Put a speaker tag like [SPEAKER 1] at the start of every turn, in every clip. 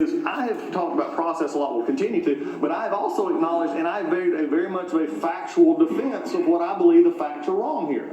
[SPEAKER 1] I have talked about process a lot, will continue to, but I have also acknowledged, and I have very much of a factual defense of what I believe the facts are wrong here.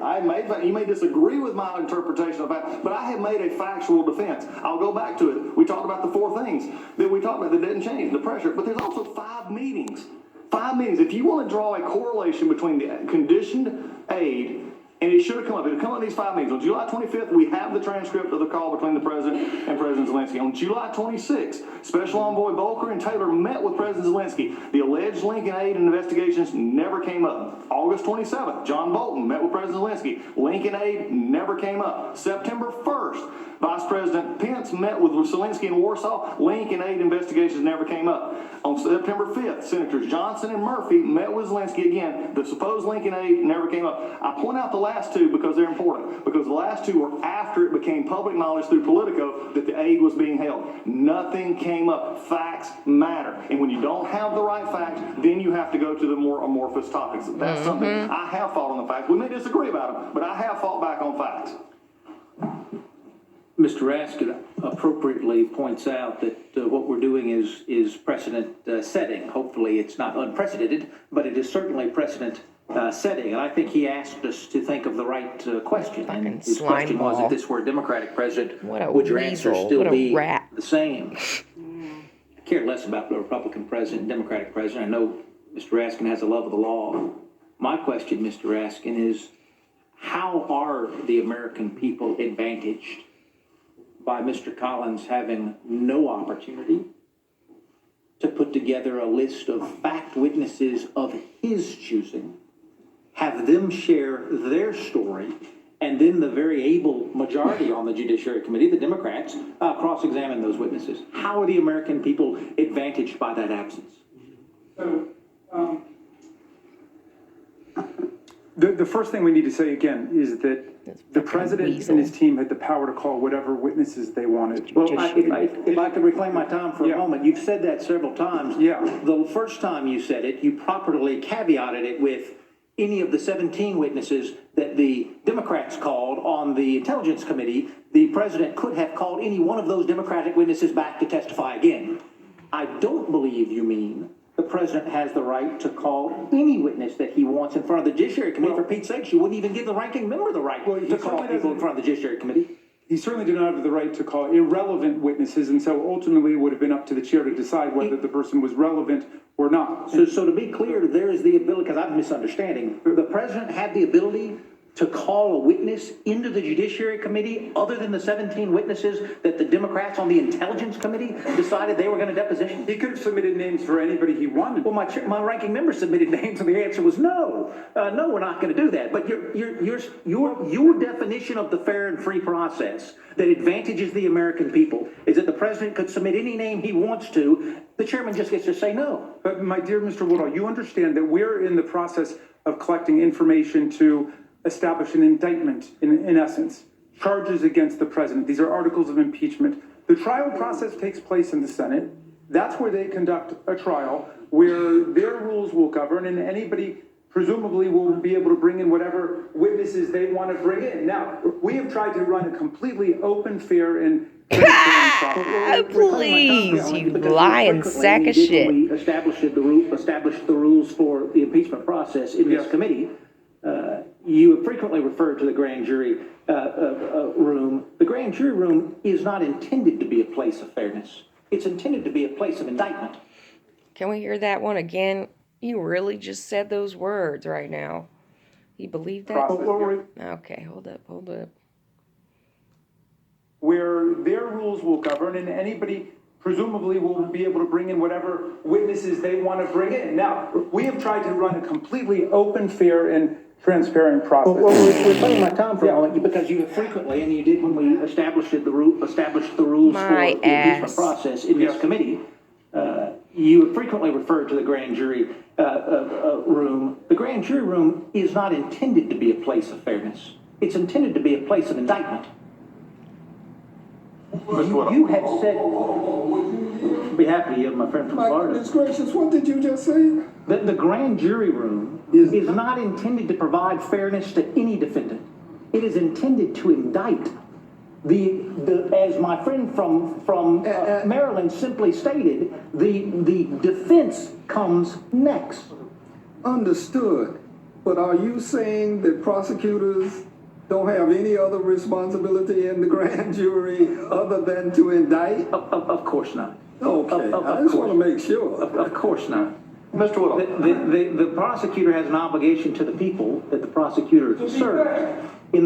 [SPEAKER 1] You may disagree with my interpretation of that, but I have made a factual defense. I'll go back to it. We talked about the 4 things that we talked about that didn't change, the pressure, but there's also 5 meetings. 5 meetings. If you want to draw a correlation between the conditioned aid, and it should have come up. It would come up in these 5 meetings. On July 25th, we have the transcript of the call between the president and President Zelensky. On July 26th, Special Envoy Volker and Taylor met with President Zelensky. The alleged Lincoln aid and investigations never came up. August 27th, John Bolton met with President Zelensky. Lincoln aid never came up. September 1st, Vice President Pence met with Zelensky in Warsaw. Lincoln aid investigations never came up. On September 5th, Senators Johnson and Murphy met with Zelensky again. The supposed Lincoln aid never came up. I point out the last 2 because they're important, because the last 2 were after it became public knowledge through Politico that the aid was being held. Nothing came up. Facts matter. And when you don't have the right facts, then you have to go to the more amorphous topics. That's something I have fought on the facts. We may disagree about them, but I have fought back on facts.
[SPEAKER 2] Mr. Raskin appropriately points out that what we're doing is precedent setting. Hopefully it's not unprecedented, but it is certainly precedent setting. And I think he asked us to think of the right question. And his question was, if this were a Democratic president, would your answer still be the same? I care less about the Republican president, Democratic president. I know Mr. Raskin has a love of the law. My question, Mr. Raskin, is how are the American people advantaged by Mr. Collins having no opportunity to put together a list of fact witnesses of his choosing, have them share their story, and then the very able majority on the Judiciary Committee, the Democrats, cross-examine those witnesses? How are the American people advantaged by that absence?
[SPEAKER 3] So, the first thing we need to say again is that the president and his team had the power to call whatever witnesses they wanted.
[SPEAKER 2] Well, if I could reclaim my time for a moment, you've said that several times.
[SPEAKER 3] Yeah.
[SPEAKER 2] The first time you said it, you properly caveated it with any of the 17 witnesses that the Democrats called on the Intelligence Committee. The president could have called any one of those Democratic witnesses back to testify again. I don't believe you mean the president has the right to call any witness that he wants in front of the Judiciary Committee. For Pete's sake, you wouldn't even give the ranking member the right to call people in front of the Judiciary Committee.
[SPEAKER 3] He certainly did not have the right to call irrelevant witnesses, and so ultimately it would have been up to the chair to decide whether the person was relevant or not.
[SPEAKER 2] So to be clear, there is the ability, because I'm misunderstanding, the president had the ability to call a witness into the Judiciary Committee other than the 17 witnesses that the Democrats on the Intelligence Committee decided they were going to deposition?
[SPEAKER 3] He could have submitted names for anybody he wanted.
[SPEAKER 2] Well, my ranking member submitted names, and the answer was no. No, we're not going to do that. But your definition of the fair and free process that advantages the American people is that the president could submit any name he wants to. The chairman just gets to say no.
[SPEAKER 3] But my dear Mr. Woodall, you understand that we're in the process of collecting information to establish an indictment, in essence, charges against the president. These are articles of impeachment. The trial process takes place in the Senate. That's where they conduct a trial where their rules will govern, and anybody presumably will be able to bring in whatever witnesses they want to bring in. Now, we have tried to run a completely open, fair, and
[SPEAKER 4] please, you lying sack of shit.
[SPEAKER 2] We established the rules for the impeachment process in this committee. You have frequently referred to the grand jury room. The grand jury room is not intended to be a place of fairness. It's intended to be a place of indictment.
[SPEAKER 4] Can we hear that one again? You really just said those words right now. You believe that? Okay, hold up.
[SPEAKER 3] Where their rules will govern, and anybody presumably will be able to bring in whatever witnesses they want to bring in. Now, we have tried to run a completely open, fair, and transparent process.
[SPEAKER 2] Well, we're playing my time for a moment because you have frequently, and you did when we established the rules for the impeachment process in this committee. You have frequently referred to the grand jury room. The grand jury room is not intended to be a place of fairness. It's intended to be a place of indictment. You had said, I'd be happy to yield my friend from Florida.
[SPEAKER 5] Goodness gracious, what did you just say?
[SPEAKER 2] The grand jury room is not intended to provide fairness to any defendant. It is intended to indict. as my friend from Maryland simply stated, the defense comes next.
[SPEAKER 5] Understood. But are you saying that prosecutors don't have any other responsibility in the grand jury other than to indict?
[SPEAKER 2] Of course not.
[SPEAKER 5] Okay,
[SPEAKER 2] Of
[SPEAKER 5] I just want to
[SPEAKER 2] course.
[SPEAKER 5] make sure.
[SPEAKER 2] Of course not.
[SPEAKER 1] Mr. Woodall.
[SPEAKER 2] The prosecutor has an obligation to the people that the prosecutor serves. In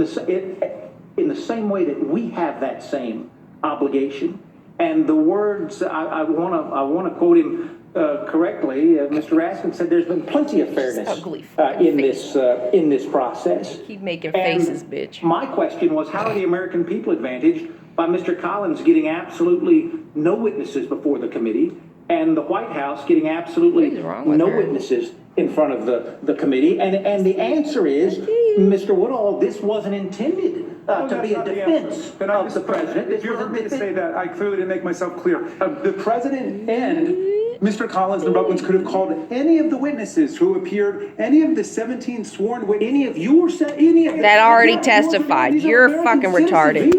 [SPEAKER 2] the same way that we have that same obligation. And the words, I want to quote him correctly. Mr. Raskin said there's been plenty of fairness
[SPEAKER 4] Ugly fucking
[SPEAKER 2] in this process.
[SPEAKER 4] Keep making
[SPEAKER 2] And
[SPEAKER 4] faces, bitch.
[SPEAKER 2] my question was, how are the American people advantaged by Mr. Collins getting absolutely no witnesses before the committee and the White House getting absolutely
[SPEAKER 4] What is wrong with
[SPEAKER 2] no
[SPEAKER 4] her?
[SPEAKER 2] witnesses in front of the committee? And the answer is, Mr. Woodall, this wasn't intended to be a defense
[SPEAKER 3] Then I
[SPEAKER 2] of the president.
[SPEAKER 3] If you heard me to say that, I clearly didn't make myself clear. The president and Mr. Collins and Buckland could have called any of the witnesses who appeared, any of the 17 sworn witnesses, any of
[SPEAKER 4] That already testified. You're fucking retarded.